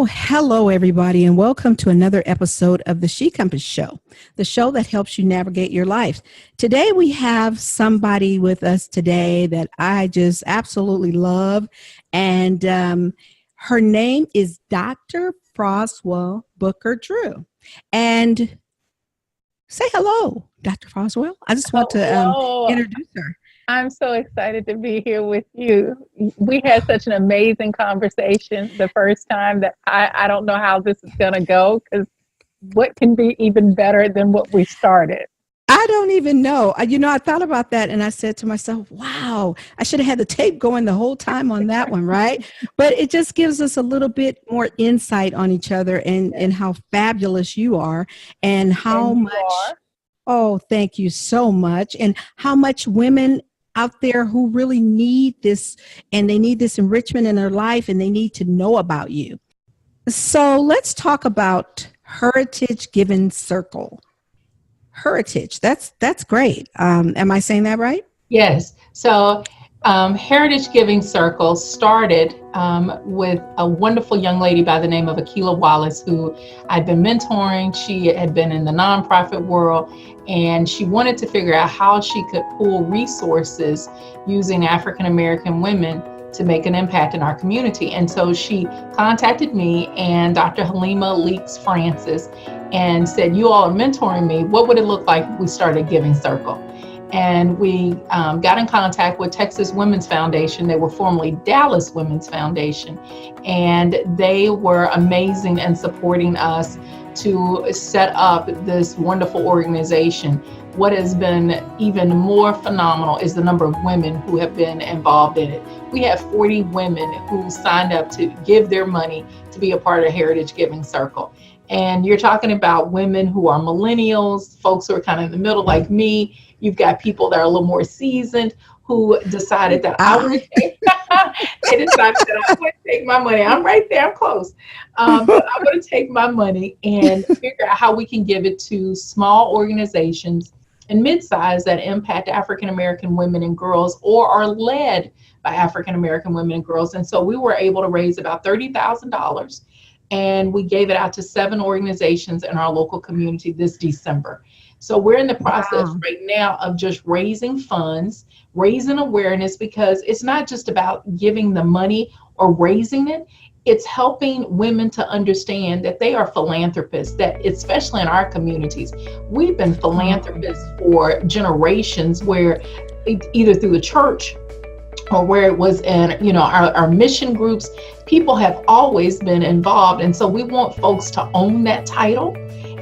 hello, everybody, and welcome to another episode of the She Compass Show, the show that helps you navigate your life. Today, we have somebody with us today that I just absolutely love, and her name is Dr. Froswa Booker-Drew. And say hello, Dr. Froswa. I just want to introduce her. I'm so excited to be here with you. We had such an amazing conversation the first time that I don't know how this is going to go, because what can be even better than what we started? I don't even know. I thought about that and I said to myself, wow, I should have had the tape going the whole time on that one, right? But it just gives us a little bit more insight on each other and how fabulous you are and how much. Oh, thank you so much. And how much women out there who really need this, and they need this enrichment in their life, and they need to know about you. So let's talk about Heritage Giving Circle. Heritage, that's great. Am I saying that right? Yes. So Heritage Giving Circle started with a wonderful young lady by the name of Akila Wallace, who I'd been mentoring. She had been in the nonprofit world, and she wanted to figure out how she could pool resources using African American women to make an impact in our community. And so she contacted me and Dr. Halima Leaks Francis and said, you all are mentoring me. What would it look like if we started Giving Circle? And we got in contact with Texas Women's Foundation. They were formerly Dallas Women's Foundation, and they were amazing in supporting us to set up this wonderful organization. What has been even more phenomenal is the number of women who have been involved in it. We have 40 women who signed up to give their money to be a part of Heritage Giving Circle. And you're talking about women who are millennials, folks who are kind of in the middle like me. You've got people that are a little more seasoned who decided that I would take, they decided that I would take my money. I'm right there, I'm close. But I'm going to take my money and figure out how we can give it to small organizations and mid-size that impact African American women and girls or are led by African American women and girls. And so we were able to raise about $30,000. And we gave it out to 7 organizations in our local community this December. So we're in the process right now of just raising funds, raising awareness, because it's not just about giving the money or raising it. It's helping women to understand that they are philanthropists, that especially in our communities, we've been philanthropists for generations, where either through the church or where it was in, our mission groups, people have always been involved. And so we want folks to own that title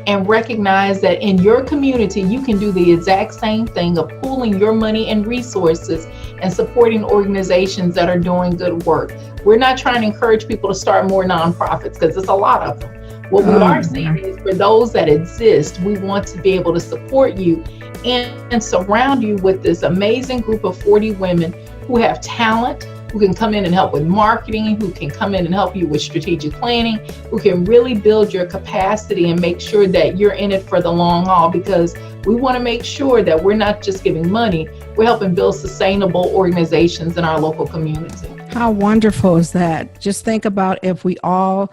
and recognize that in your community, you can do the exact same thing of pooling your money and resources and supporting organizations that are doing good work. We're not trying to encourage people to start more nonprofits, because there's a lot of them. What we are saying is, for those that exist, we want to be able to support you and surround you with this amazing group of 40 women who have talent, who can come in and help with marketing, who can come in and help you with strategic planning, who can really build your capacity and make sure that you're in it for the long haul, because we want to make sure that we're not just giving money, we're helping build sustainable organizations in our local community. How wonderful is that? Just think about if we all,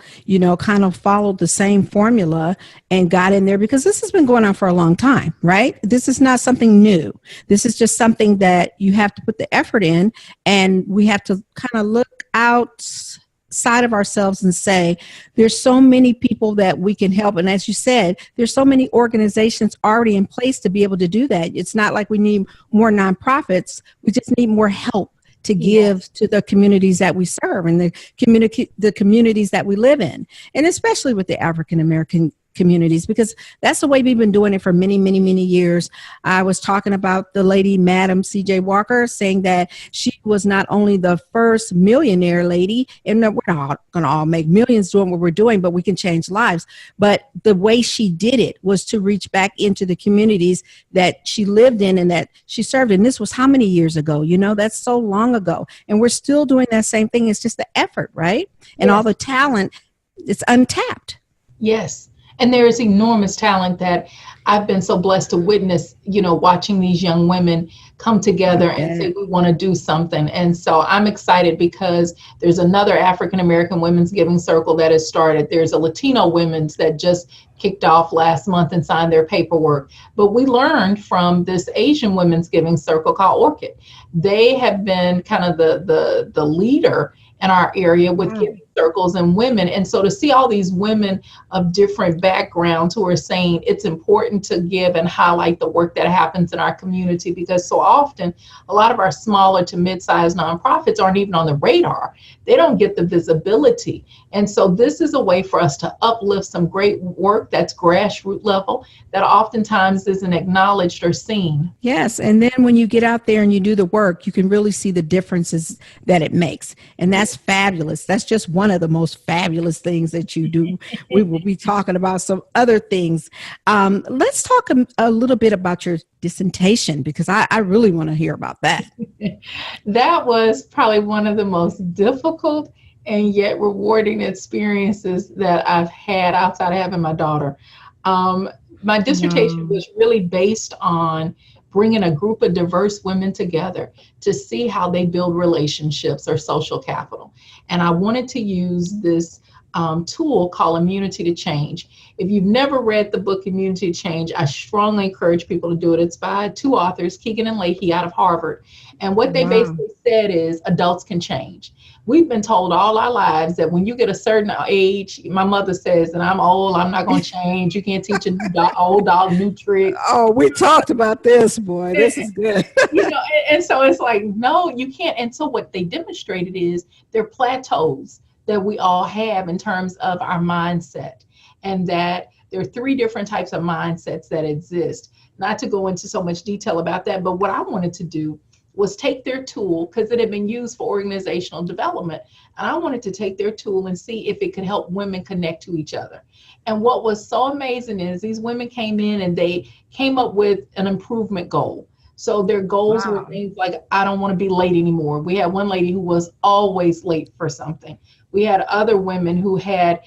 kind of followed the same formula and got in there, because this has been going on for a long time, right? This is not something new. This is just something that you have to put the effort in, and we have to kind of look outside of ourselves and say, there's so many people that we can help. And as you said, there's so many organizations already in place to be able to do that. It's not like we need more nonprofits. We just need more help to give to the communities that we serve and the communities that we live in, and especially with the African American communities, because that's the way we've been doing it for many, many, many years. I was talking about the lady, Madam C.J. Walker, saying that she was not only the first millionaire lady, and we're not going to all make millions doing what we're doing, but we can change lives. But the way she did it was to reach back into the communities that she lived in and that she served in. This was how many years ago? That's so long ago. And we're still doing that same thing. It's just the effort, right? And all the talent, it's untapped. Yes. And there is enormous talent that I've been so blessed to witness, watching these young women come I together and say, bet. we want to do something. And so I'm excited because there's another African American Women's Giving Circle that has started. There's a Latino women's that just kicked off last month and signed their paperwork. But we learned from this Asian Women's Giving Circle called Orchid. They have been kind of the leader in our area with Wow. giving circles and women. And so to see all these women of different backgrounds who are saying it's important to give and highlight the work that happens in our community, because so often a lot of our smaller to mid-sized nonprofits aren't even on the radar. They don't get the visibility. And so this is a way for us to uplift some great work that's grassroots level that oftentimes isn't acknowledged or seen. Yes. And then when you get out there and you do the work, you can really see the differences that it makes. And that's fabulous. That's just one of the most fabulous things that you do. We will be talking about some other things. Let's talk a little bit about your dissertation, because I really want to hear about that. That was probably one of the most difficult and yet rewarding experiences that I've had outside of having my daughter. My dissertation Wow. was really based on bringing a group of diverse women together to see how they build relationships or social capital. And I wanted to use this tool called Immunity to Change. If you've never read the book Immunity to Change, I strongly encourage people to do it. It's by two authors, Keegan and Leahy out of Harvard. And what they Wow. basically said is adults can change. We've been told all our lives that when you get a certain age, my mother says, and I'm old, I'm not going to change. You can't teach a new old dog new tricks. Oh, we talked about this, boy. This is good. And so it's like, no, you can't. And so what they demonstrated is there are plateaus that we all have in terms of our mindset, and that there are three different types of mindsets that exist. Not to go into so much detail about that, but what I wanted to do was take their tool, because it had been used for organizational development. And I wanted to take their tool and see if it could help women connect to each other. And what was so amazing is these women came in and they came up with an improvement goal. So their goals were Wow. things like, I don't want to be late anymore. We had one lady who was always late for something. We had other women who had,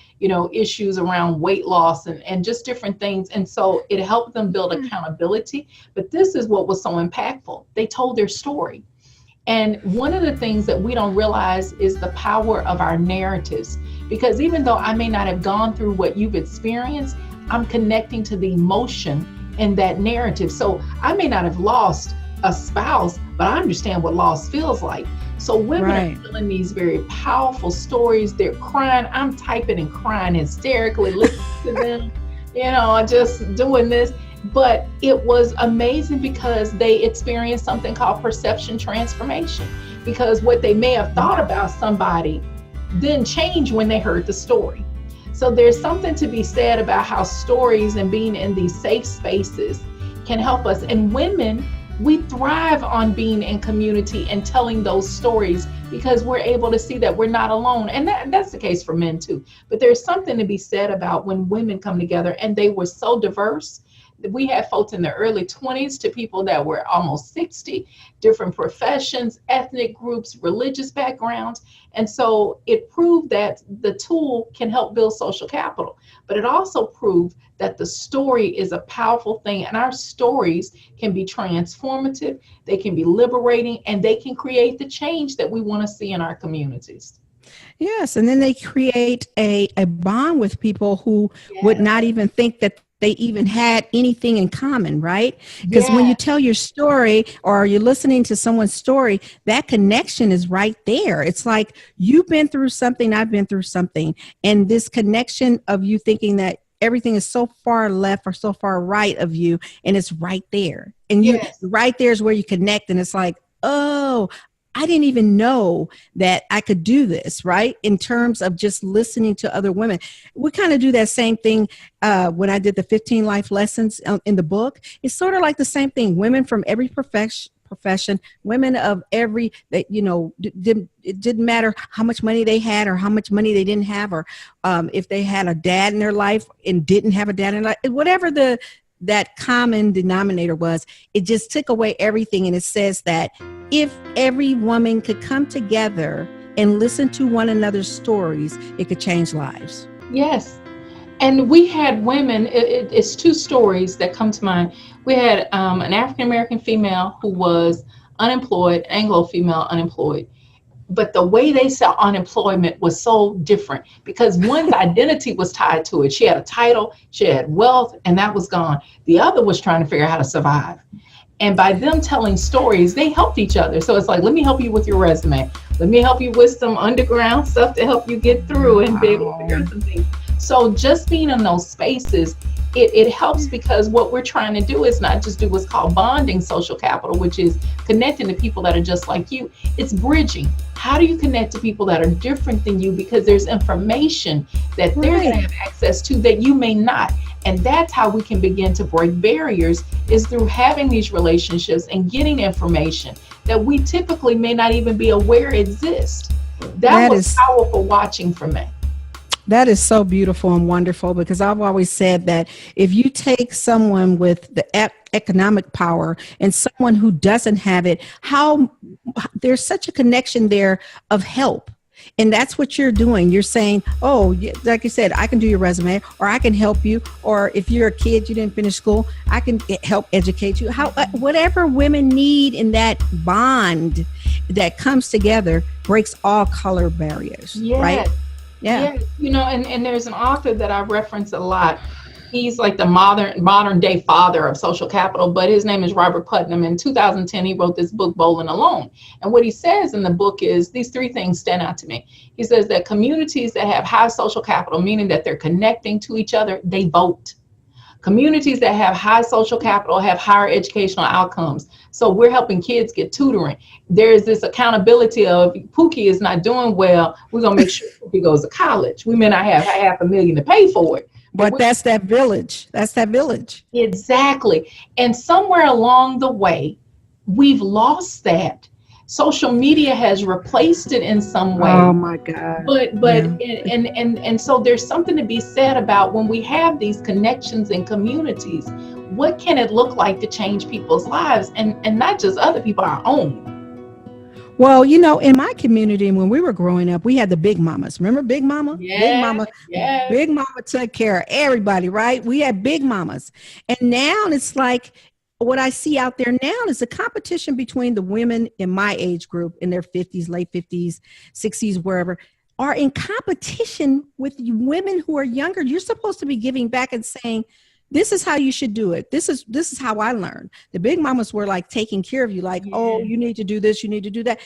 issues around weight loss and just different things. And so it helped them build accountability. But this is what was so impactful. They told their story. And one of the things that we don't realize is the power of our narratives. Because even though I may not have gone through what you've experienced, I'm connecting to the emotion in that narrative. So I may not have lost a spouse, but I understand what loss feels like. So women Right. are telling these very powerful stories. They're crying. I'm typing and crying hysterically, listening to them, just doing this. But it was amazing because they experienced something called perception transformation. Because what they may have thought about somebody didn't change when they heard the story. So there's something to be said about how stories and being in these safe spaces can help us. And women, we thrive on being in community and telling those stories because we're able to see that we're not alone. And that's the case for men too. But there's something to be said about when women come together, and they were so diverse. We had folks in their early 20s to people that were almost 60, different professions, ethnic groups, religious backgrounds. And so it proved that the tool can help build social capital. But it also proved that the story is a powerful thing, and our stories can be transformative, they can be liberating, and they can create the change that we want to see in our communities. Yes. And then they create a bond with people who would Yes, not even think that they even had anything in common, right? Because when you yes, tell your story or you're listening to someone's story, that connection is right there. It's like you've been through something, I've been through something. And this connection of you thinking that everything is so far left or so far right of you, and it's right there. And you yes, right there is where you connect. And it's like, oh, I didn't even know that I could do this, right? In terms of just listening to other women. We kind of do that same thing when I did the 15 life lessons in the book. It's sort of like the same thing. Women from every profession, women of every, that, it didn't matter how much money they had or how much money they didn't have, or if they had a dad in their life and didn't have a dad in their life, whatever that common denominator was, it just took away everything. And it says that if every woman could come together and listen to one another's stories, it could change lives. yes. And we had women, it's two stories that come to mind. We had an African American female who was unemployed, Anglo female unemployed. But the way they saw unemployment was so different because one's identity was tied to it. She had a title, she had wealth, and that was gone. The other was trying to figure out how to survive. And by them telling stories, they helped each other. So it's like, let me help you with your resume. Let me help you with some underground stuff to help you get through and be able to figure out some things. So just being in those spaces, it helps because what we're trying to do is not just do what's called bonding social capital, which is connecting to people that are just like you. It's bridging. How do you connect to people that are different than you? Because there's information that they're going to have access to that you may not. And that's how we can begin to break barriers, is through having these relationships and getting information that we typically may not even be aware exists. That was powerful watching for me. That is so beautiful and wonderful, because I've always said that if you take someone with the economic power and someone who doesn't have it, how there's such a connection there of help. And that's what you're doing. You're saying, oh, like you said, I can do your resume, or I can help you. Or if you're a kid, you didn't finish school, I can help educate you. Whatever women need in that bond that comes together breaks all color barriers, right? Yeah. You know, and there's an author that I reference a lot. He's like the modern day father of social capital, but his name is Robert Putnam. In 2010, he wrote this book, Bowling Alone. And what he says in the book is these three things stand out to me. He says that communities that have high social capital, meaning that they're connecting to each other, they vote. Communities that have high social capital have higher educational outcomes. So we're helping kids get tutoring. There's this accountability of Pookie is not doing well, we're going to make sure Pookie goes to college. We may not have $500,000 to pay for it. But that's that village. That's that village. Exactly. And somewhere along the way, we've lost that. Social media has replaced it in some way. Oh my God. And so there's something to be said about when we have these connections in communities, what can it look like to change people's lives, and not just other people, our own? Well, you know, in my community, when we were growing up, we had the big mamas. Remember Big Mama? Big Mama took care of everybody, right? We had big mamas. And now it's like, what I see out there now is a competition between the women in my age group, in their 50s, late 50s, 60s, wherever, are in competition with women who are younger. You're supposed to be giving back and saying, this is how you should do it. This is how I learned. The big mamas were like taking care of you, like, oh, you need to do this, you need to do that.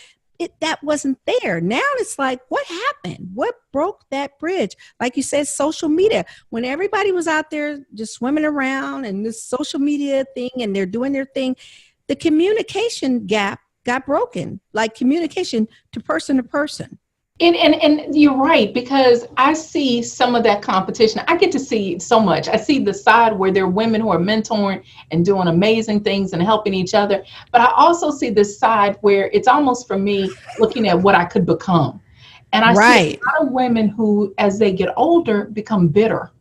That wasn't there. Now it's like, what happened? What broke that bridge? Like you said, social media. When everybody was out there just swimming around and this social media thing and they're doing their thing, the communication gap got broken, like communication to person. And you're right, because I see some of that competition. I get to see so much. I see the side where there are women who are mentoring and doing amazing things and helping each other. But I also see this side where it's almost, for me, looking at what I could become. And I see a lot of women who, as they get older, become bitter.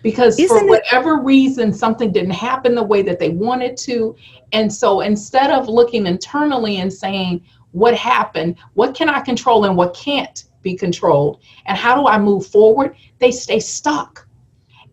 Because for whatever reason, something didn't happen the way that they wanted to. And so instead of looking internally and saying, what happened? What can I control and what can't be controlled? And how do I move forward? They stay stuck.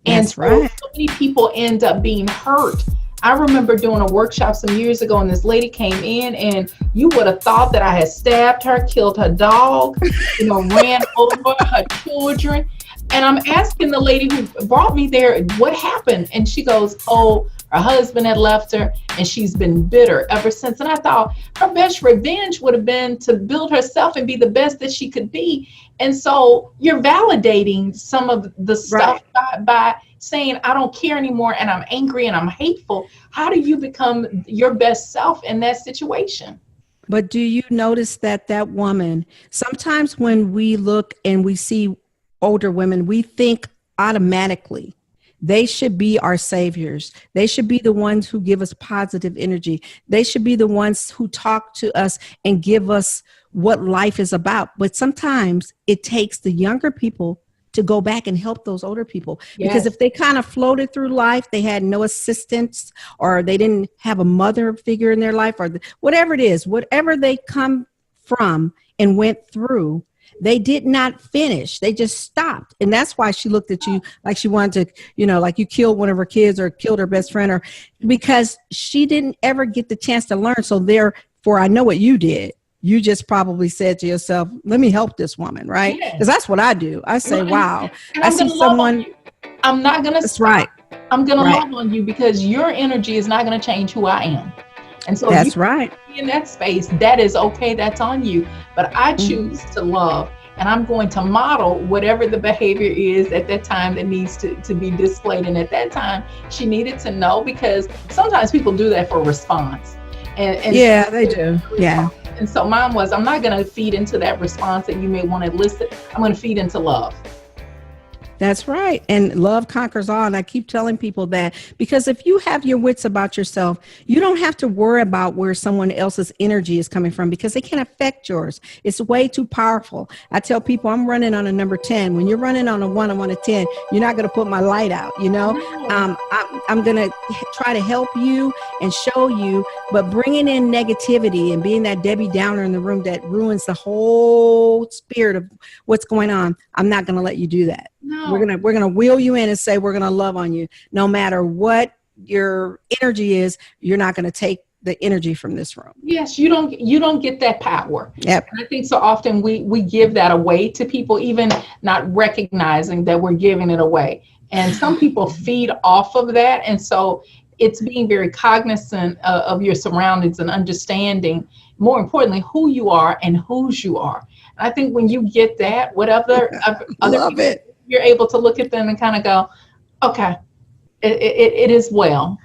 And so many people end up being hurt. I remember doing a workshop some years ago, and this lady came in, and you would have thought that I had stabbed her, killed her dog, ran over her children. And I'm asking the lady who brought me there, what happened? And she goes, oh, her husband had left her and she's been bitter ever since. And I thought her best revenge would have been to build herself and be the best that she could be. And so you're validating some of the stuff by saying, I don't care anymore, and I'm angry and I'm hateful. How do you become your best self in that situation? But do you notice that woman, sometimes when we look and we see older women, we think automatically they should be our saviors. They should be the ones who give us positive energy. They should be the ones who talk to us and give us what life is about. But sometimes it takes the younger people to go back and help those older people. Because if they kind of floated through life, they had no assistance, or they didn't have a mother figure in their life, or whatever it is, whatever they come from and went through, They did not finish. They just stopped. And that's why she looked at you like she wanted to, like you killed one of her kids or killed her best friend, or because she didn't ever get the chance to learn. So therefore, I know what you did. You just probably said to yourself, let me help this woman, right? Because that's what I do. I say, wow, and I see someone. I'm not going to stop. Right. I'm going to love on you because your energy is not going to change who I am. And so that's right. In that space, that is okay. That's on you. But I choose to love, and I'm going to model whatever the behavior is at that time that needs to be displayed. And at that time, she needed to know, because sometimes people do that for a response. And yeah, they do. Yeah. And so mine was, I'm not going to feed into that response that you may want to elicit. I'm going to feed into love. That's right. And love conquers all. And I keep telling people that, because if you have your wits about yourself, you don't have to worry about where someone else's energy is coming from, because they can affect yours. It's way too powerful. I tell people I'm running on a number 10. When you're running on a 1, I'm on a 10. You're not going to put my light out, I'm going to try to help you and show you, but bringing in negativity and being that Debbie Downer in the room that ruins the whole spirit of what's going on, I'm not going to let you do that. No. We're gonna wheel you in and say we're gonna love on you. No matter what your energy is, you're not gonna take the energy from this room. Yes, you don't get that power. Yep. And I think so often we give that away to people, even not recognizing that we're giving it away. And some people feed off of that. And so it's being very cognizant of your surroundings and understanding, more importantly, who you are and whose you are. And I think when you get that, whatever other love people, it. You're able to look at them and kind of go, okay, it is well.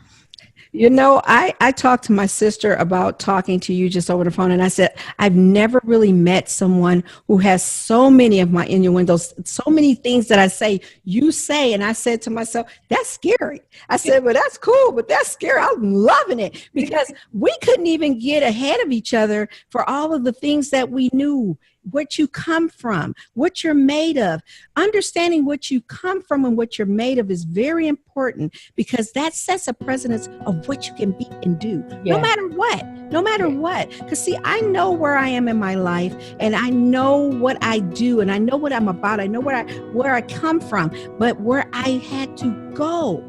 I talked to my sister about talking to you just over the phone, and I said, I've never really met someone who has so many of my innuendos, so many things that I say, you say. And I said to myself, that's scary. I said, well, that's cool, but that's scary. I'm loving it, because we couldn't even get ahead of each other for all of the things that we knew. What you come from, what you're made of. Understanding what you come from and what you're made of is very important, because that sets a precedence of what you can be and do, no matter what. Because see, I know where I am in my life, and I know what I do, and I know what I'm about. I know where I come from, but where I had to go.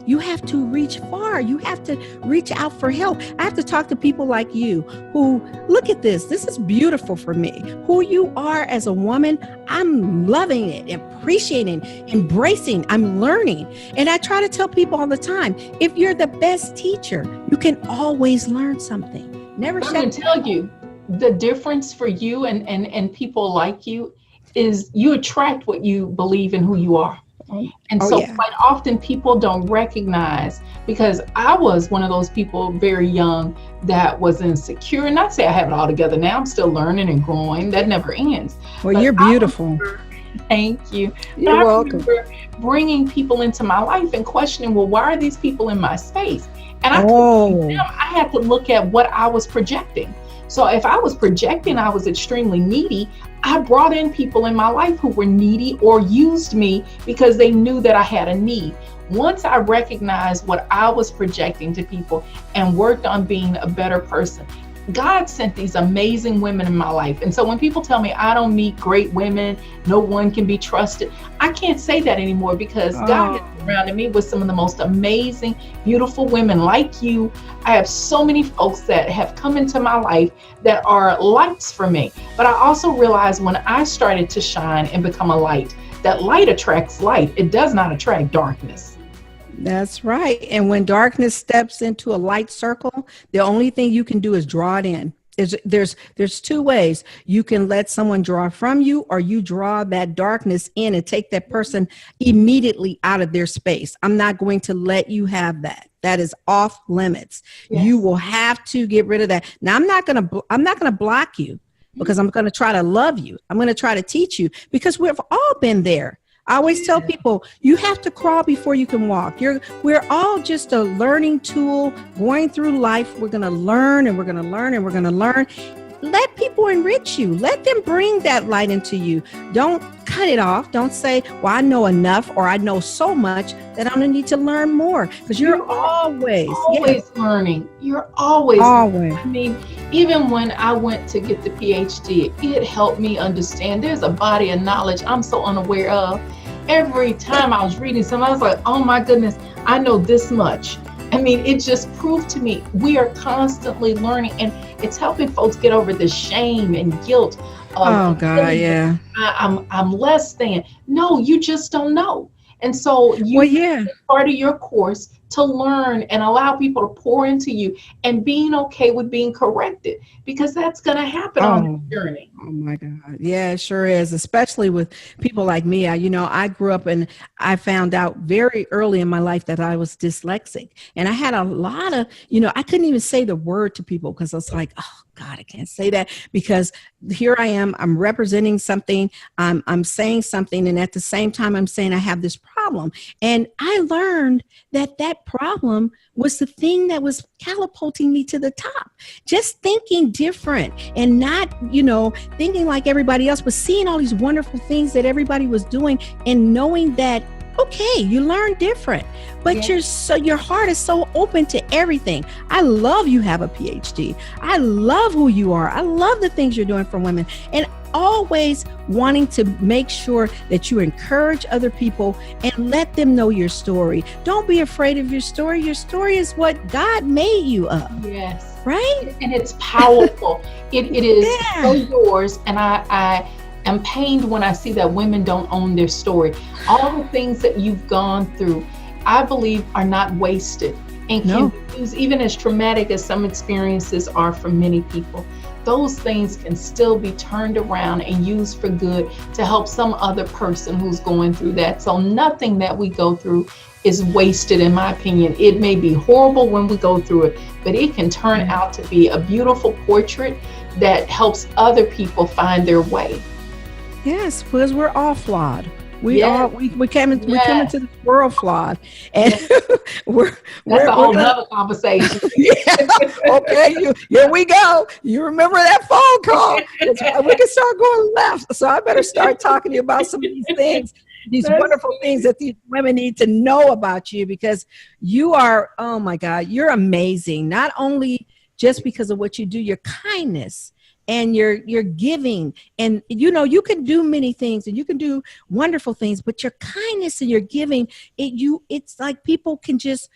You have to reach far. You have to reach out for help. I have to talk to people like you who look at this. This is beautiful for me. Who you are as a woman, I'm loving it, appreciating, embracing, I'm learning. And I try to tell people all the time, if you're the best teacher, you can always learn something. Never shut down. I can tell you the difference for you and people like you is you attract what you believe in who you are. And quite often people don't recognize, because I was one of those people very young that was insecure. And not say I have it all together now. I'm still learning and growing. That never ends. Well, but you're beautiful. Thank you. You're welcome. Bringing people into my life and questioning, well, why are these people in my space? And I had to look at what I was projecting. So if I was projecting I was extremely needy, I brought in people in my life who were needy or used me because they knew that I had a need. Once I recognized what I was projecting to people and worked on being a better person, God sent these amazing women in my life. And so when people tell me I don't meet great women, no one can be trusted, I can't say that anymore, because God has surrounded me with some of the most amazing, beautiful women like you. I have so many folks that have come into my life that are lights for me. But I also realized when I started to shine and become a light, that light attracts light. It does not attract darkness. That's right. And when darkness steps into a light circle, the only thing you can do is draw it in. There's two ways. You can let someone draw from you, or you draw that darkness in and take that person immediately out of their space. I'm not going to let you have that. That is off limits. Yes. You will have to get rid of that. Now, I'm not going to block you, because I'm going to try to love you. I'm going to try to teach you, because we've all been there. I always tell people, you have to crawl before you can walk. We're all just a learning tool going through life. We're going to learn, and we're going to learn, and we're going to learn. let people enrich you. Let them bring that light into you. Don't cut it off. Don't say, well, I know enough, or I know so much that I don't need to learn more, because you're always learning. You're always always. I mean, even when I went to get the PhD, it helped me understand there's a body of knowledge I'm so unaware of. Every time I was reading something, I was like, oh my goodness, I know this much. I mean, it just proved to me we are constantly learning, and it's helping folks get over the shame and guilt of, oh God, yeah, I'm less than. No, you just don't know. And so it's part of your course to learn and allow people to pour into you, and being okay with being corrected, because that's going to happen on the journey. Oh my God. Yeah, it sure is. Especially with people like me. I grew up and I found out very early in my life that I was dyslexic, and I had a lot of, I couldn't even say the word to people, because I was like, oh God, I can't say that, because here I am, I'm representing something, I'm saying something, and at the same time I'm saying I have this problem. And I learned that problem was the thing that was catapulting me to the top. Just thinking different, and not, thinking like everybody else, but seeing all these wonderful things that everybody was doing, and knowing that, okay, you learn different, but your heart is so open to everything. I love you have a PhD. I love who you are. I love the things you're doing for women, and always wanting to make sure that you encourage other people and let them know your story. Don't be afraid of your story. Your story is what God made you of. Yes. Right? And it's powerful. it is so yours. And I am pained when I see that women don't own their story. All the things that you've gone through, I believe, are not wasted, and can be used, even as traumatic as some experiences are for many people. Those things can still be turned around and used for good to help some other person who's going through that. So nothing that we go through is wasted, in my opinion. It may be horrible when we go through it, but it can turn out to be a beautiful portrait that helps other people find their way. Yes, because we're all flawed. We came into this world flawed, and that's a whole nother conversation. Okay, here we go. You remember that phone call? We can start going left, so I better start talking to you about some of these things, these wonderful things that these women need to know about you, because you are, oh my God, you're amazing. Not only just because of what you do, your kindness and your giving, and you can do many things, and you can do wonderful things, but your kindness and your giving, it's like people can just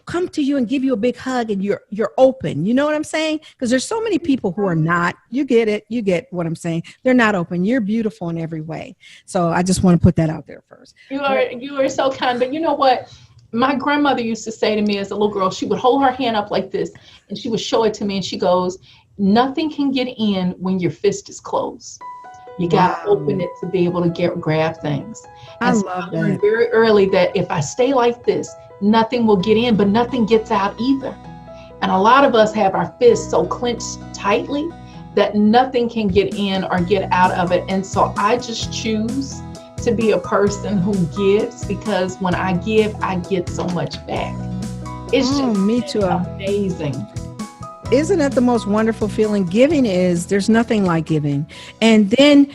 come to you and give you a big hug, and you're open. You know what I'm saying? Because there's so many people who are not. You get what I'm saying. They're not open. You're beautiful in every way. So I just want to put that out there first. You are so kind. But you know what? My grandmother used to say to me as a little girl, she would hold her hand up like this, and she would show it to me, and she goes, nothing can get in when your fist is closed. You got to open it to be able to grab things. And so I learned very early that if I stay like this, nothing will get in, but nothing gets out either. And a lot of us have our fists so clenched tightly that nothing can get in or get out of it. And so I just choose to be a person who gives, because when I give, I get so much back. It's just amazing. Isn't that the most wonderful feeling? Giving there's nothing like giving. And then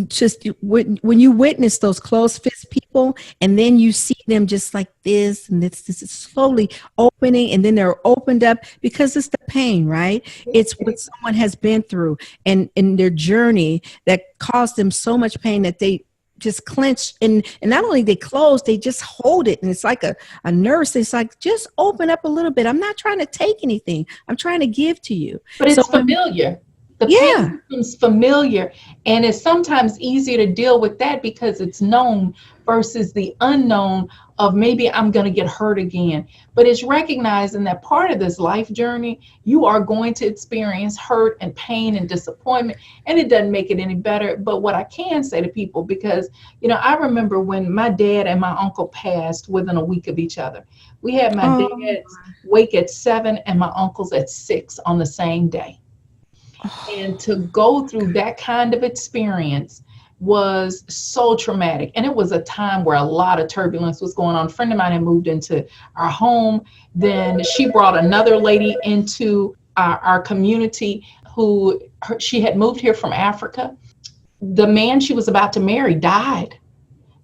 just when you witness those close fist people, and then you see them just like this, and this is slowly opening, and then they're opened up, because it's the pain, right? It's what someone has been through, and in their journey that caused them so much pain that they just clench, and not only they close, they just hold it, and it's like a nurse. It's like, just open up a little bit. I'm not trying to take anything. I'm trying to give to you. But it's familiar. The pain becomes familiar, and it's sometimes easier to deal with that because it's known versus the unknown of maybe I'm going to get hurt again. But it's recognizing that part of this life journey, you are going to experience hurt and pain and disappointment, and it doesn't make it any better. But what I can say to people, because, I remember when my dad and my uncle passed within a week of each other. We had my dad's wake at 7 and my uncle's at 6 on the same day. And to go through that kind of experience was so traumatic. And it was a time where a lot of turbulence was going on. A friend of mine had moved into our home. Then she brought another lady into our community she had moved here from Africa. The man she was about to marry died,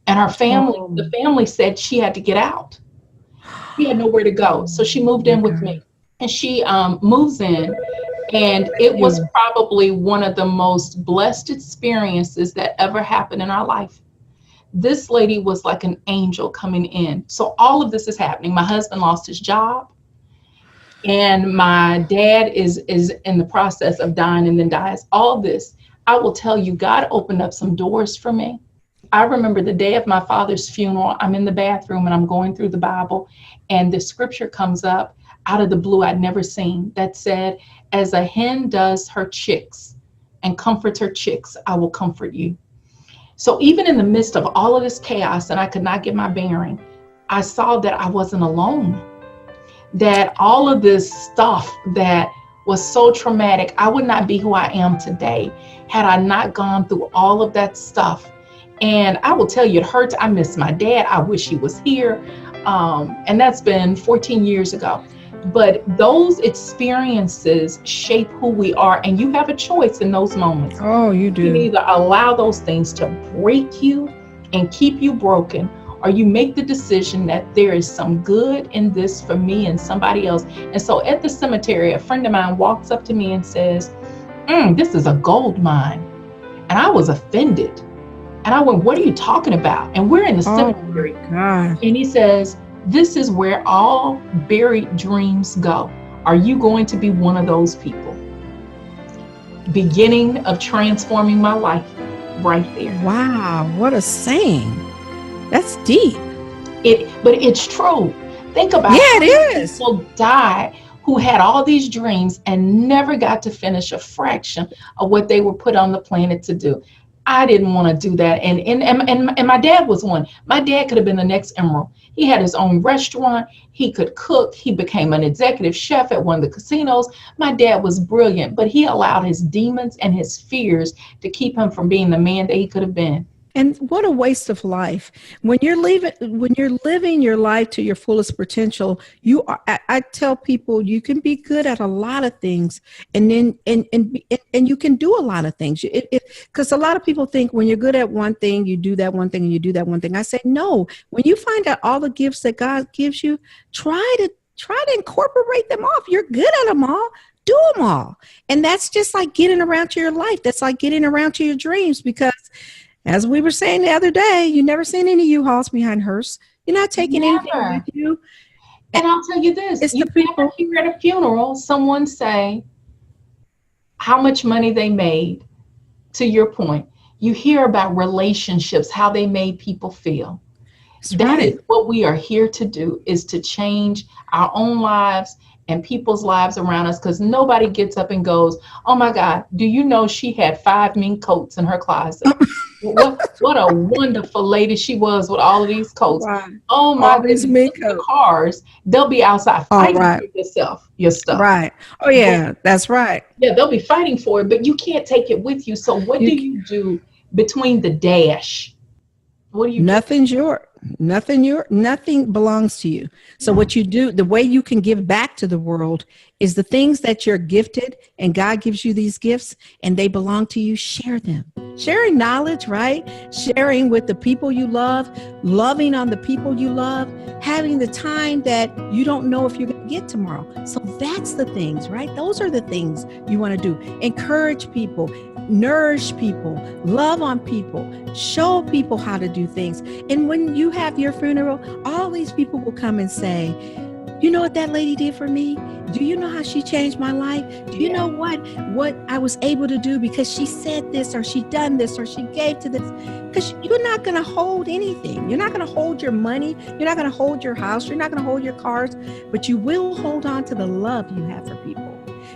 and the family said she had to get out. She had nowhere to go, so she moved in with me, and she moves in, and it was probably one of the most blessed experiences that ever happened in our life. This lady was like an angel coming in. So all of this is happening. My husband lost his job, and my dad is in the process of dying and then dies. All this, I will tell you, God opened up some doors for me. I remember the day of my father's funeral, I'm in the bathroom and I'm going through the Bible, and the scripture comes up out of the blue I'd never seen that said, as a hen does her chicks and comforts her chicks, I will comfort you. So even in the midst of all of this chaos and I could not get my bearing, I saw that I wasn't alone, that all of this stuff that was so traumatic, I would not be who I am today had I not gone through all of that stuff. And I will tell you, it hurts. I miss my dad. I wish he was here. And that's been 14 years ago. But those experiences shape who we are. And you have a choice in those moments. Oh, you do. You can either allow those things to break you and keep you broken, or you make the decision that there is some good in this for me and somebody else. And so at the cemetery, a friend of mine walks up to me and says, this is a gold mine. And I was offended. And I went, what are you talking about? And we're in the cemetery. God. And he says, this is where all buried dreams go. Are you going to be one of those people? Beginning of transforming my life right there. Wow, what a saying. That's deep. But it's true. Think about it is. People die who had all these dreams and never got to finish a fraction of what they were put on the planet to do. I didn't want to do that. And my dad was one. My dad could have been the next Emerald. He had his own restaurant. He could cook. He became an executive chef at one of the casinos. My dad was brilliant, but he allowed his demons and his fears to keep him from being the man that he could have been. And what a waste of life. When you're living your life to your fullest potential, I tell people you can be good at a lot of things, and then and you can do a lot of things. Because a lot of people think when you're good at one thing, you do that one thing and you do that one thing. I say, no, when you find out all the gifts that God gives you, try to incorporate them off. You're good at them all. Do them all. And that's just like getting around to your life. That's like getting around to your dreams, because as we were saying the other day, you never seen any U-Hauls behind hearse. You're not taking anything with you. And I'll tell you this, you never hear at a funeral someone say how much money they made. To your point, you hear about relationships, how they made people feel. That is what we are here to do, is to change our own lives and people's lives around us, because nobody gets up and goes, oh my God, do you know she had 5 mink coats in her closet? What a wonderful lady she was with all of these coats. Wow. Oh my goodness, the cars, they'll be outside fighting for your stuff. Right. Oh yeah, that's right. Yeah, they'll be fighting for it, but you can't take it with you. So what do you do between the dash? What do you Nothing's yours. Nothing belongs to you. So what you do, the way you can give back to the world, is the things that you're gifted, and God gives you these gifts and they belong to you. Share them. Sharing knowledge, right? Sharing with the people you love, loving on the people you love, having the time that you don't know if you're going to get tomorrow. So that's the things, right? Those are the things you want to do. Encourage people, nourish people, love on people, show people how to do things. And when you have your funeral, all these people will come and say, you know what that lady did for me? Do you know how she changed my life? Do you know what I was able to do because she said this, or she done this, or she gave to this? Because you're not going to hold anything. You're not going to hold your money. You're not going to hold your house. You're not going to hold your cars, but you will hold on to the love you have for people.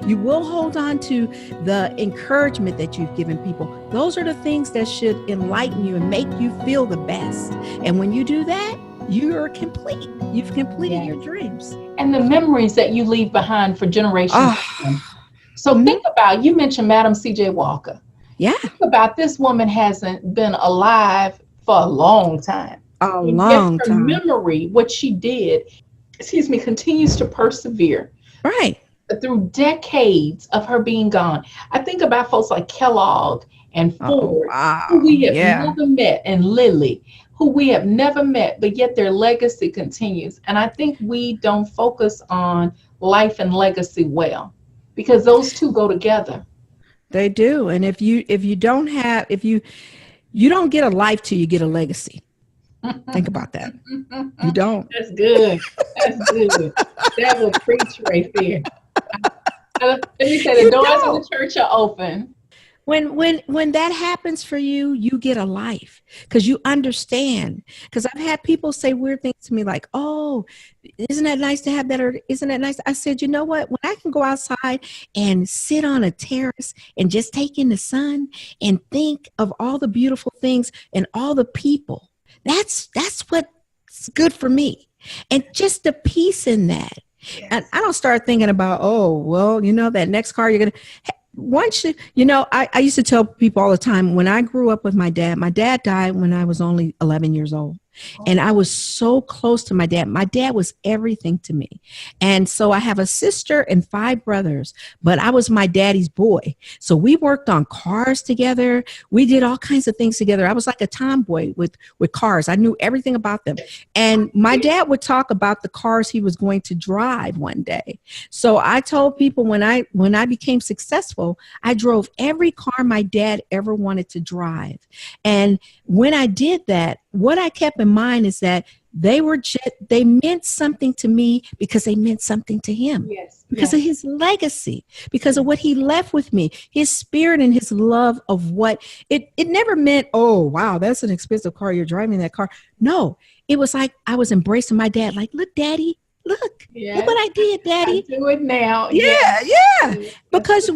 You will hold on to the encouragement that you've given people. Those are the things that should enlighten you and make you feel the best. And when you do that, you're complete. You've completed your dreams. And the memories that you leave behind for generations. So think about, you mentioned Madam C.J. Walker. Yeah. Think about, this woman hasn't been alive for a long time. A long time. Her memory, what she did, continues to persevere. Right. through decades of her being gone. I think about folks like Kellogg and Oh, Ford, who wow. we have Yeah. never met, and Lilly, who we have never met, but yet their legacy continues. And I think we don't focus on life and legacy well, because those two go together. They do. And if you don't have if you don't get a life till you get a legacy. Think about that. You don't. That's good. That's good. That will preach right there. Let me say the You doors of the don't. church are open. When that happens for you, you get a life because you understand. Because I've had people say weird things to me like, "Oh, isn't that nice to have that?" Or "Isn't that nice?" I said, "You know what? When I can go outside and sit on a terrace and just take in the sun and think of all the beautiful things and all the people, that's what's good for me, and just the peace in that." And Yes. I don't start thinking about, oh, well, that next car you're gonna once I used to tell people all the time when I grew up with my dad died when I was only 11 years old. And I was so close to my dad. My dad was everything to me. And so I have a sister and 5 brothers, but I was my daddy's boy. So we worked on cars together. We did all kinds of things together. I was like a tomboy with cars. I knew everything about them. And my dad would talk about the cars he was going to drive one day. So I told people when I became successful, I drove every car my dad ever wanted to drive. And when I did that, what I kept in mind is that they meant something to me because they meant something to him, Yes. because Yes. of his legacy, because of what he left with me, his spirit and his love of what it never meant, oh, wow, that's an expensive car. You're driving that car. No, it was like I was embracing my dad. Like, look, daddy, look Yes. what I did, I daddy. do it now. Yes. Yeah, yeah. Yes. Because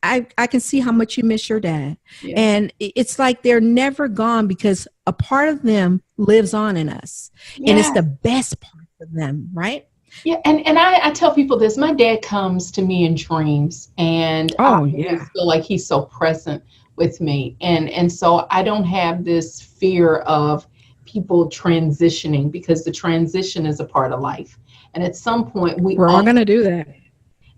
I can see how much you miss your dad. Yes. And it's like they're never gone because a part of them lives on in us. And it's Yes. the best part of them, right? Yeah, and I tell people this. My dad comes to me in dreams, and I Oh, always yeah. feel like he's so present with me. And so I don't have this fear of people transitioning, because the transition is a part of life. And at some point we We're all all. going to do that.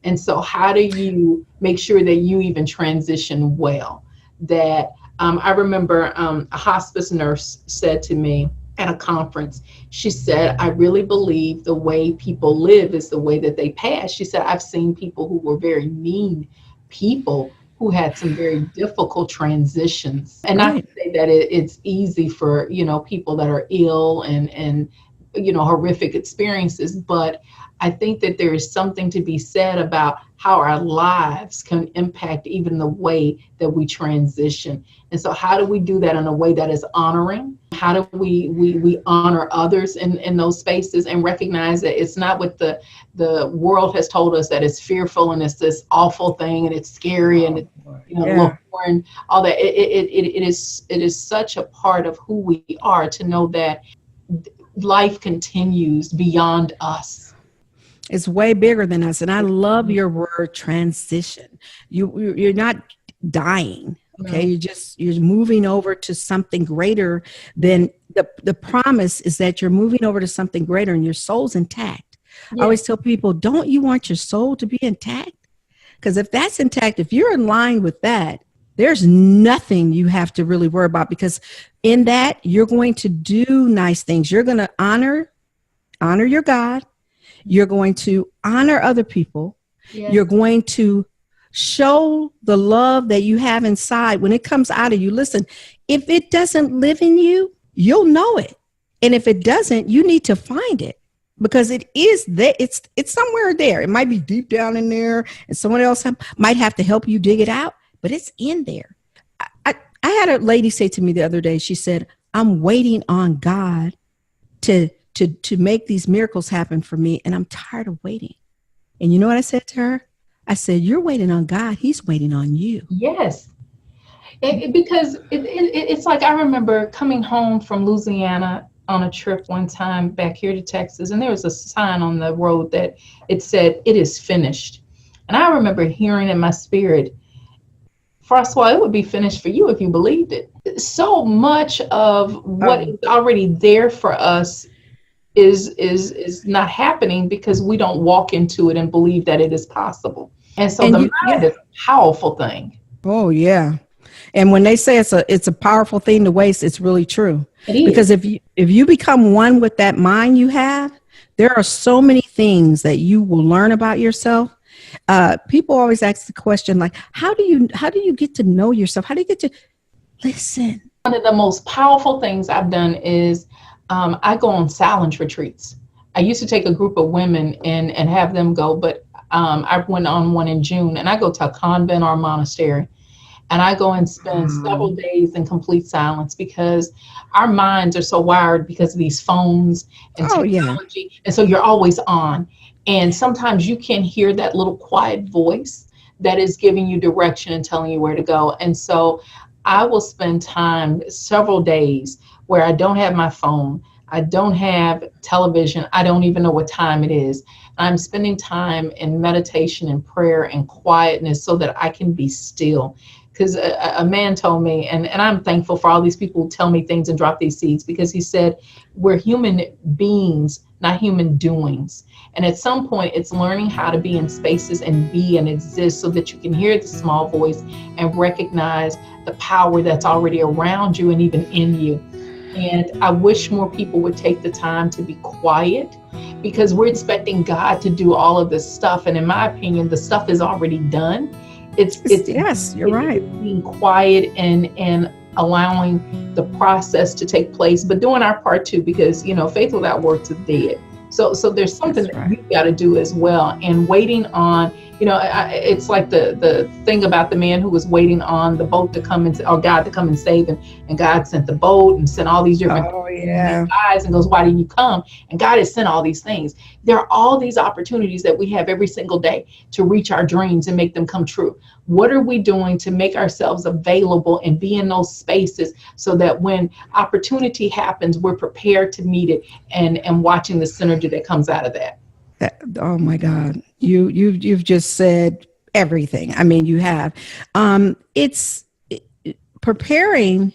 And so how do you make sure that you even transition well? That I remember a hospice nurse said to me at a conference, she said, I really believe the way people live is the way that they pass. She said, I've seen people who were very mean people who had some very difficult transitions. And not to Right. say that it's easy for, people that are ill and horrific experiences, but I think that there is something to be said about how our lives can impact even the way that we transition. And so how do we do that in a way that is honoring? How do we honor others in those spaces and recognize that it's not what the world has told us, that it's fearful and it's this awful thing and it's scary and it's, Yeah. and all that. It is such a part of who we are to know that life continues beyond us. It's way bigger than us. And I love your word transition. You're not dying. Okay. No. You're moving over to something greater than the promise is that you're moving over to something greater and your soul's intact. I always tell people, don't you want your soul to be intact? Because if that's intact, if you're in line with that, there's nothing you have to really worry about, because in that you're going to do nice things. You're going to honor your God. You're going to honor other people. Yes. You're going to show the love that you have inside when it comes out of you. Listen, if it doesn't live in you, you'll know it. And if it doesn't, you need to find it, because it is there. It's somewhere there. It might be deep down in there and someone else might have to help you dig it out, but it's in there. I had a lady say to me the other day, she said, I'm waiting on God to make these miracles happen for me. And I'm tired of waiting. And you know what I said to her? I said, you're waiting on God. He's waiting on you. Yes. Because it's like, I remember coming home from Louisiana on a trip one time back here to Texas, and there was a sign on the road that it said, it is finished. And I remember hearing in my spirit, Froswa, it would be finished for you if you believed it. So much of what is already there for us is not happening because we don't walk into it and believe that it is possible. And so And the you, mind yeah. is a powerful thing. Oh, yeah. And when they say it's a powerful thing to waste, it's really true. It Because is. if you become one with that mind you have, there are so many things that you will learn about yourself. People always ask the question like, how do you get to know yourself? How do you get to listen? One of the most powerful things I've done is I go on silence retreats. I used to take a group of women and have them go, but I went on one in June, and I go to a convent or a monastery, and I go and spend several days in complete silence because our minds are so wired because of these phones and Oh, yeah. technology. And so you're always on. And sometimes you can hear that little quiet voice that is giving you direction and telling you where to go. And so I will spend time, several days, where I don't have my phone. I don't have television. I don't even know what time it is. I'm spending time in meditation and prayer and quietness so that I can be still. Because a man told me, and I'm thankful for all these people who tell me things and drop these seeds, because he said, we're human beings, not human doings. And at some point, it's learning how to be in spaces and be and exist so that you can hear the small voice and recognize the power that's already around you and even in you. And I wish more people would take the time to be quiet, because we're expecting God to do all of this stuff. And in my opinion, the stuff is already done. It's Yes, you're right. being quiet and allowing the process to take place, but doing our part too, because faith without works is dead. So there's something That's that right. we've got to do as well, and waiting on, it's like the thing about the man who was waiting on the boat to come or God to come and save him, and God sent the boat and sent all these different Oh, yeah. eyes and goes, why didn't you come? And God has sent all these things. There are all these opportunities that we have every single day to reach our dreams and make them come true. What are we doing to make ourselves available and be in those spaces so that when opportunity happens, we're prepared to meet it and watching the synergy that comes out of that? Oh my God. You've just said everything. I mean, you have. It's preparing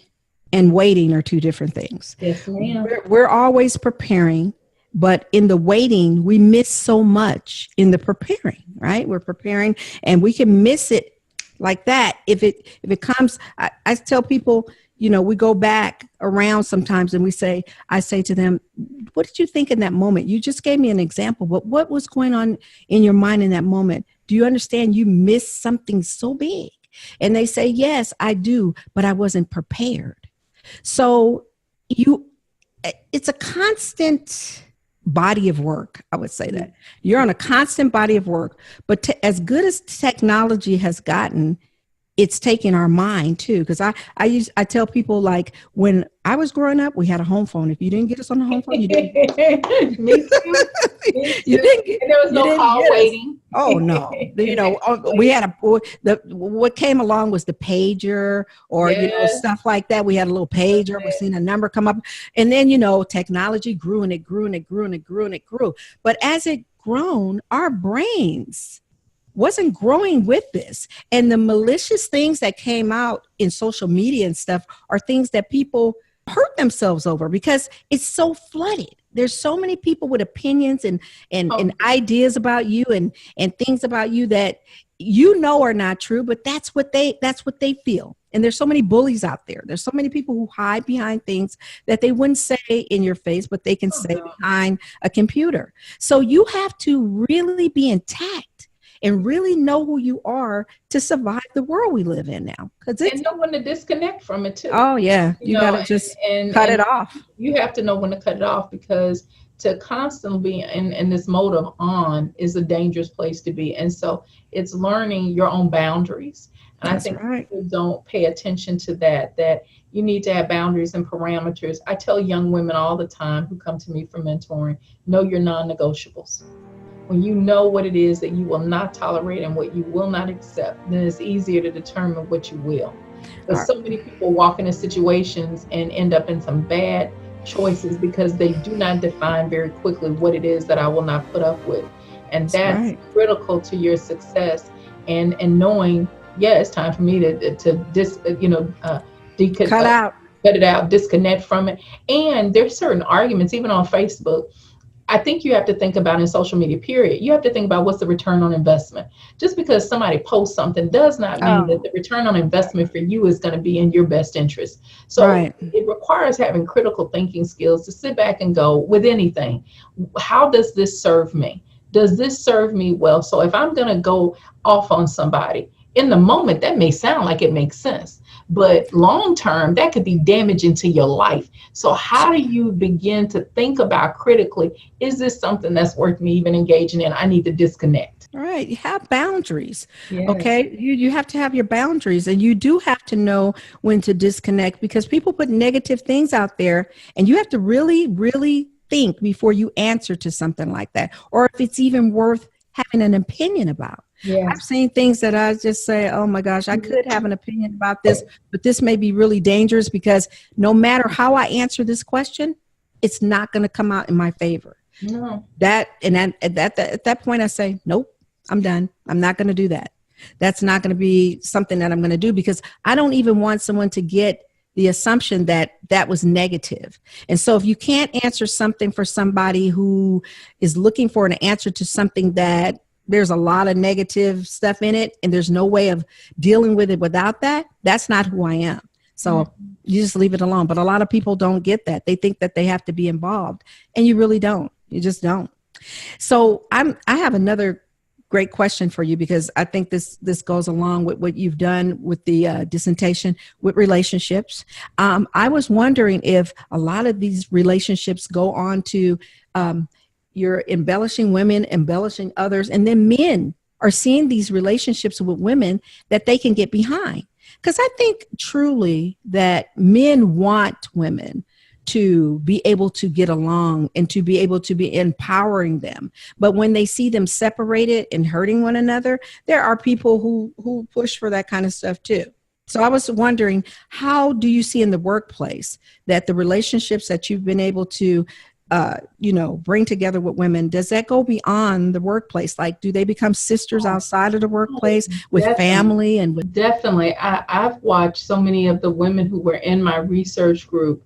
and waiting are two different things. Yes, ma'am. We're always preparing, but in the waiting, we miss so much in the preparing, right? We're preparing and we can miss it like that. If it comes, I tell people, we go back around sometimes and I say to them, what did you think in that moment? You just gave me an example, but what was going on in your mind in that moment? Do you understand you missed something so big? And they say, yes, I do, but I wasn't prepared. So it's a constant body of work. I would say that you're on a constant body of work, but as good as technology has gotten, it's taking our mind too. Because I tell people, like, when I was growing up, we had a home phone. If you didn't get us on the home phone, you didn't. Me too. Me You too. didn't get. And there was You no didn't call get us. waiting. Oh no! We had what came along was the pager, or Yes. stuff like that. We had a little pager. We seen a number come up, and then technology grew and it grew and it grew and it grew and it grew. But as it grown, our brains wasn't growing with this, and the malicious things that came out in social media and stuff are things that people hurt themselves over because it's so flooded. There's so many people with opinions and ideas about you and things about you that are not true, but that's what they feel. And there's so many bullies out there. There's so many people who hide behind things that they wouldn't say in your face, but they can say behind a computer. So you have to really be intact and really know who you are to survive the world we live in now. And know when to disconnect from it too. Oh yeah, you got to just cut it off. You have to know when to cut it off, because to constantly be in this mode of on is a dangerous place to be. And so it's learning your own boundaries. And That's I think right. people don't pay attention to that you need to have boundaries and parameters. I tell young women all the time who come to me for mentoring, know your non-negotiables. When you know what it is that you will not tolerate and what you will not accept, then it's easier to determine what you will. But so many people walk into situations and end up in some bad choices because they do not define very quickly what it is that I will not put up with. And that's critical to your success, and knowing, it's time for me to cut it out, disconnect from it. And there's certain arguments, even on Facebook, I think you have to think about in social media, period. You have to think about what's the return on investment. Just because somebody posts something does not mean that Oh, the return on investment for you is going to be in your best interest. So right. it requires having critical thinking skills to sit back and go with anything. How does this serve me? Does this serve me well? So if I'm going to go off on somebody in the moment, that may sound like it makes sense, but long term, that could be damaging to your life. So how do you begin to think about critically, is this something that's worth me even engaging in? I need to disconnect. All right, you have boundaries. Yes. Okay, you have to have your boundaries, and you do have to know when to disconnect, because people put negative things out there, and you have to really think before you answer to something like that, or if it's even worth having an opinion about. I've Yes. seen things that I just say, oh my gosh, I could have an opinion about this, but this may be really dangerous, because no matter how I answer this question, it's not going to come out in my favor. No. At that point, I say, nope, I'm done. I'm not going to do that. That's not going to be something that I'm going to do, because I don't even want someone to get the assumption that that was negative. And so if you can't answer something for somebody who is looking for an answer to something that there's a lot of negative stuff in it, and there's no way of dealing with it without that, that's not who I am. So you just leave it alone. But a lot of people don't get that. They think that they have to be involved, and you really don't. You just don't. So I have another great question for you, because I think this goes along with what you've done with the dissertation with relationships. I was wondering if a lot of these relationships go on to you're embellishing women, embellishing others, and then men are seeing these relationships with women that they can get behind. Because I think truly that men want women to be able to get along and to be able to be empowering them. But when they see them separated and hurting one another, there are people who push for that kind of stuff too. So I was wondering, how do you see in the workplace that the relationships that you've been able to bring together with women, does that go beyond the workplace? Like, do they become sisters outside of the workplace with Definitely. family and with? Definitely. I've watched so many of the women who were in my research group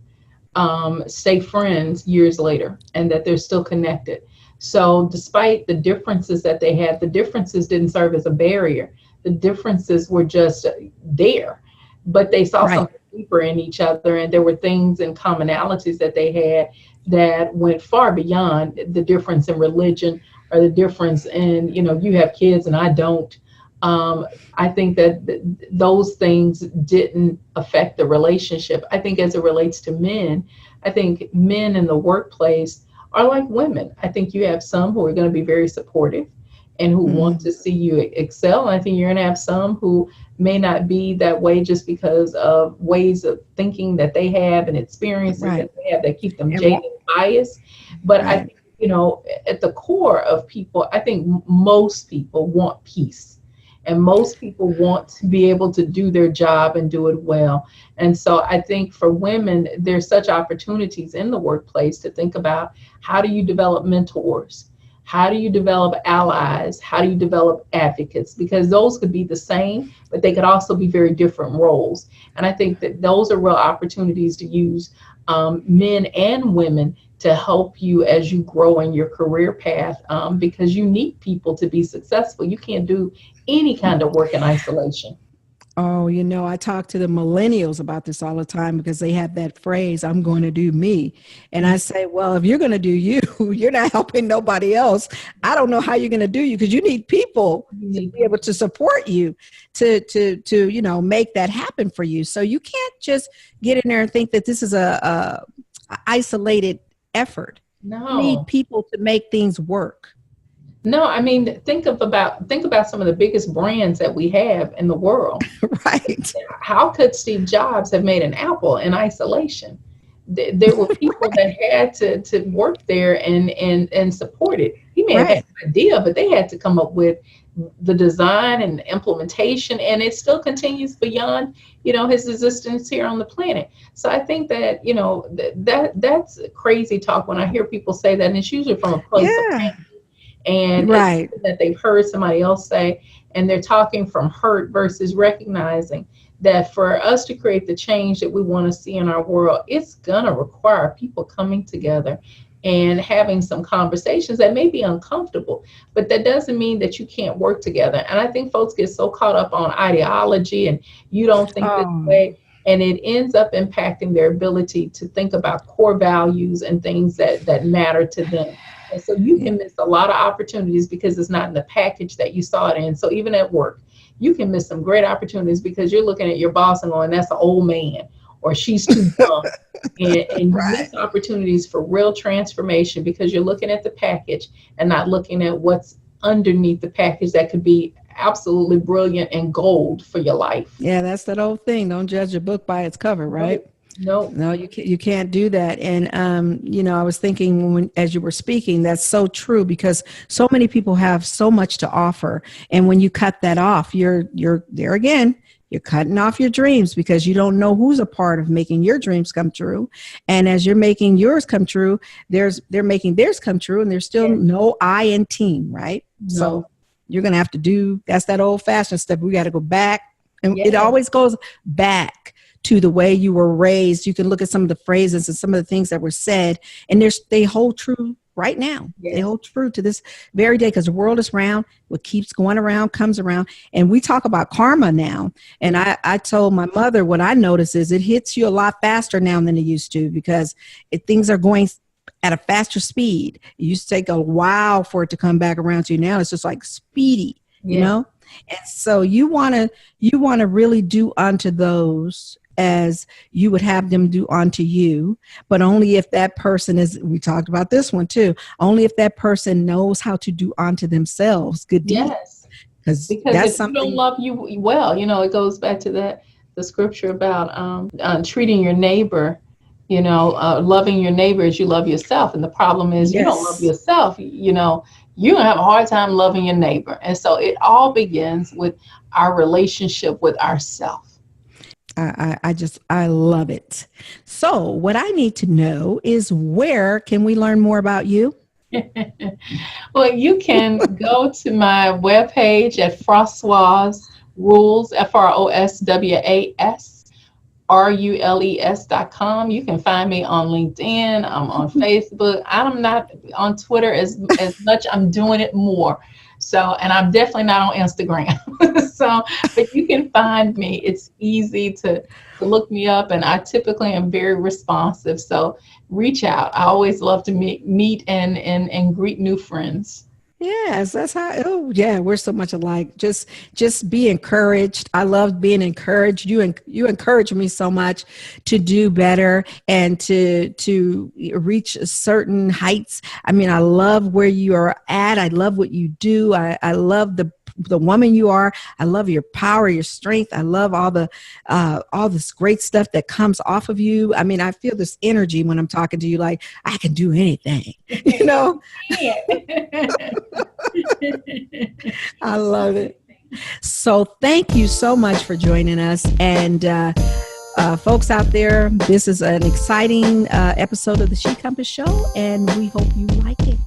stay friends years later, and that they're still connected. So despite the differences that they had, the differences didn't serve as a barrier. The differences were just there, but they saw Right. something deeper in each other, and there were things and commonalities that they had that went far beyond the difference in religion, or the difference in, you have kids and I don't. I think that those things didn't affect the relationship. I think as it relates to men, I think men in the workplace are like women. I think you have some who are going to be very supportive and who want Mhm. to see you excel. And I think you're going to have some who may not be that way, just because of ways of thinking that they have and experiences Right. that they have that keep them And jaded and biased. But I right. think, at the core of people, I think most people want peace. And most people want to be able to do their job and do it well. And so I think for women, there's such opportunities in the workplace to think about, how do you develop mentors? How do you develop allies? How do you develop advocates? Because those could be the same, but they could also be very different roles. And I think that those are real opportunities to use men and women to help you as you grow in your career path, because you need people to be successful. You can't do any kind of work in isolation. Oh, I talk to the millennials about this all the time, because they have that phrase, I'm going to do me. And I say, well, if you're going to do you, you're not helping nobody else. I don't know how you're going to do you, because you need people You to need be able to support you to make that happen for you. So you can't just get in there and think that this is a isolated effort. You need no. people to make things work. No, I mean, think about some of the biggest brands that we have in the world. Right. How could Steve Jobs have made an Apple in isolation? There were people that had to work there and support it. He may have had Right. an idea, but they had to come up with the design and implementation, and it still continues beyond his existence here on the planet. So I think that that's crazy talk when I hear people say that, and it's usually from a place of Yeah. pain, and it's Right. something that they've heard somebody else say, and they're talking from hurt versus recognizing that for us to create the change that we want to see in our world, it's going to require people coming together and having some conversations that may be uncomfortable, but that doesn't mean that you can't work together. And I think folks get so caught up on ideology and you don't think this Oh, way, and it ends up impacting their ability to think about core values and things that matter to them. And so you yeah. can miss a lot of opportunities because it's not in the package that you saw it in. So even at work, you can miss some great opportunities because you're looking at your boss and going, that's an old man, or she's too young. And you Right. miss opportunities for real transformation because you're looking at the package and not looking at what's underneath the package that could be absolutely brilliant and gold for your life. Yeah, that's that old thing. Don't judge a book by its cover, right? No, no, No, you can't do that. And I was thinking when as you were speaking, that's so true because so many people have so much to offer. And when you cut that off, you're there again. You're cutting off your dreams because you don't know who's a part of making your dreams come true. And as you're making yours come true, they're making theirs come true, and there's still yes, no I in team, right? no, So you're gonna have to do that's that old fashioned stuff. We got to go back, and it yes, always goes back to the way you were raised. You can look at some of the phrases and some of the things that were said, and they hold true right now. They yes, hold true to this very day because the world is round. What keeps going around comes around. And we talk about karma now. And I told my mother what I notice is it hits you a lot faster now than it used to because things are going at a faster speed. It used to take a while for it to come back around to you. Now it's just like speedy, you yes, know? And so you want to really do unto those as you would have them do unto you, but only if that person is, we talked about this one too, only if that person knows how to do unto themselves good deeds. yes. Because Because that's if you don't something, love you well, it goes back to the scripture about treating your neighbor, loving your neighbor as you love yourself. And the problem is you don't love yes. yourself, you're gonna have a hard time loving your neighbor. And so it all begins with our relationship with ourself. I love it. So what I need to know is where can we learn more about you? Well, you can go to my webpage at Froswa's Rules, FROSWAS RULES.com. You can find me on LinkedIn. I'm on Facebook. I'm not on Twitter as much. I'm doing it more. So, and I'm definitely not on Instagram. So, but you can find me. It's easy to look me up, and I typically am very responsive. So, reach out. I always love to meet and greet new friends. Yes, that's how. Oh, yeah, we're so much alike. Just be encouraged. I love being encouraged. You encourage me so much to do better and to reach certain heights. I mean, I love where you are at. I love what you do. I love the woman you are. I love your power, your strength. I love all this great stuff that comes off of you. I mean, I feel this energy when I'm talking to you. Like I can do anything. You know. I love it. So thank you so much for joining us. And folks out there, this is an exciting episode of the She Compass Show, and we hope you like it.